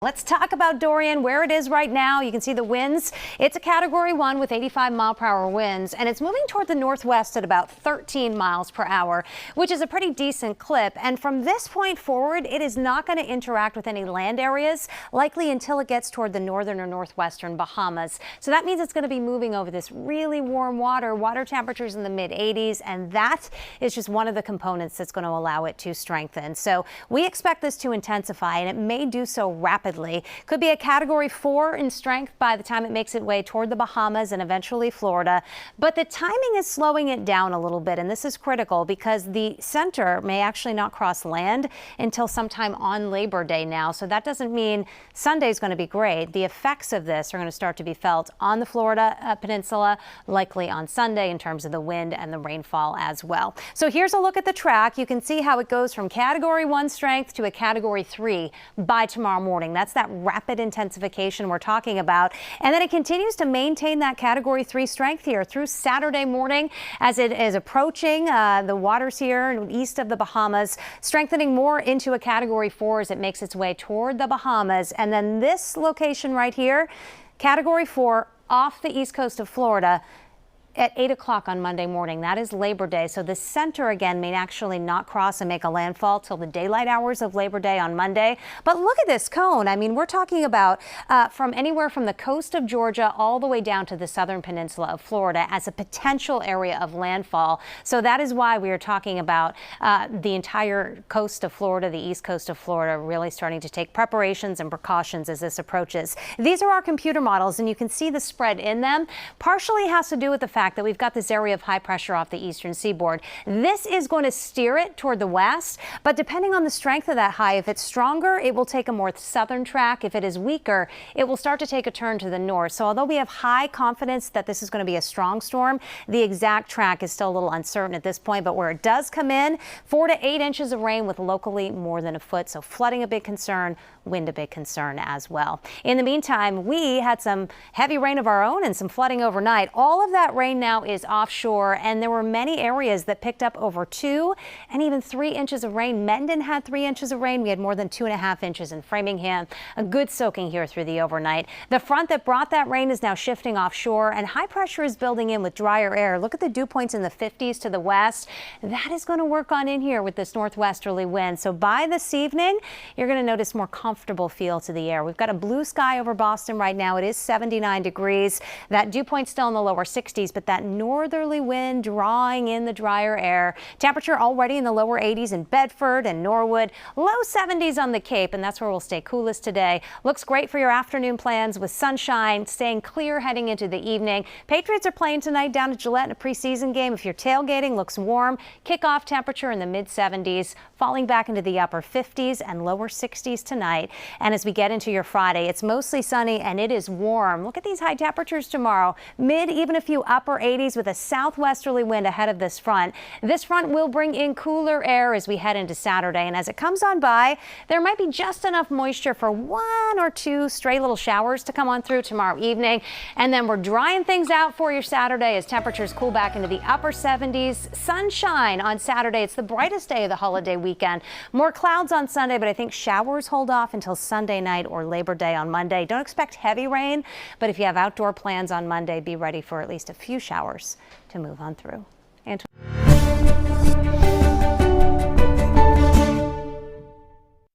Let's talk about Dorian, where it is right now. You can see the winds. It's a Category 1 with 85-mile-per-hour winds, and it's moving toward the northwest at about 13 miles per hour, which is a pretty decent clip. And from this point forward, it is not going to interact with any land areas, likely until it gets toward the northern or northwestern Bahamas. So that means it's going to be moving over this really warm water temperatures in the mid-80s, and that is just one of the components that's going to allow it to strengthen. So we expect this to intensify, and it may do so rapidly. Could be a Category 4 in strength by the time it makes its way toward the Bahamas and eventually Florida. But the timing is slowing it down a little bit, and this is critical because the center may actually not cross land until sometime on Labor Day now. So that doesn't mean Sunday is going to be great. The effects of this are going to start to be felt on the Florida peninsula, likely on Sunday in terms of the wind and the rainfall as well. So here's a look at the track. You can see how it goes from Category 1 strength to a Category 3 by tomorrow morning. That's that rapid intensification we're talking about. And then it continues to maintain that Category 3 strength here through Saturday morning as it is approaching the waters here east of the Bahamas, strengthening more into a Category 4 as it makes its way toward the Bahamas. And then this location right here, Category 4 off the east coast of Florida, at 8 o'clock on Monday morning. That is Labor Day. So the center again may actually not cross and make a landfall till the daylight hours of Labor Day on Monday. But look at this cone. I mean, we're talking about from anywhere from the coast of Georgia all the way down to the southern peninsula of Florida as a potential area of landfall. So that is why we are talking about the entire coast of Florida, the east coast of Florida, really starting to take preparations and precautions as this approaches. These are our computer models, and you can see the spread in them. Partially has to do with the fact that we've got this area of high pressure off the eastern seaboard. This is going to steer it toward the west, but depending on the strength of that high, if it's stronger, it will take a more southern track. If it is weaker, it will start to take a turn to the north. So although we have high confidence that this is going to be a strong storm, the exact track is still a little uncertain at this point. But where it does come in, 4 to 8 inches of rain with locally more than a foot. So flooding a big concern, wind a big concern as well. In the meantime, we had some heavy rain of our own and some flooding overnight. All of that rain now is offshore, and there were many areas that picked up over 2 and even 3 inches of rain. Mendon had 3 inches of rain. We had more than 2.5 inches in Framingham. A good soaking here through the overnight. The front that brought that rain is now shifting offshore, and high pressure is building in with drier air. Look at the dew points in the 50s to the west. That is going to work on in here with this northwesterly wind. So by this evening, you're going to notice more comfortable feel to the air. We've got a blue sky over Boston right now. It is 79 degrees. That dew point still in the lower 60s, but that northerly wind drawing in the drier air. Temperature already in the lower 80s in Bedford and Norwood, low 70s on the Cape, and that's where we'll stay coolest today. Looks great for your afternoon plans with sunshine, staying clear heading into the evening. Patriots are playing tonight down at Gillette in a preseason game. If you're tailgating, looks warm. Kickoff temperature in the mid 70s, falling back into the upper 50s and lower 60s tonight. And as we get into your Friday, it's mostly sunny and it is warm. Look at these high temperatures tomorrow. Mid, even a few upper 80s with a southwesterly wind ahead of this front. This front will bring in cooler air as we head into Saturday, and as it comes on by, there might be just enough moisture for 1 or 2 stray little showers to come on through tomorrow evening. And then we're drying things out for your Saturday as temperatures cool back into the upper 70s. Sunshine on Saturday. It's the brightest day of the holiday weekend. More clouds on Sunday, but I think showers hold off until Sunday night or Labor Day on Monday. Don't expect heavy rain, but if you have outdoor plans on Monday, be ready for at least a few showers to move on through.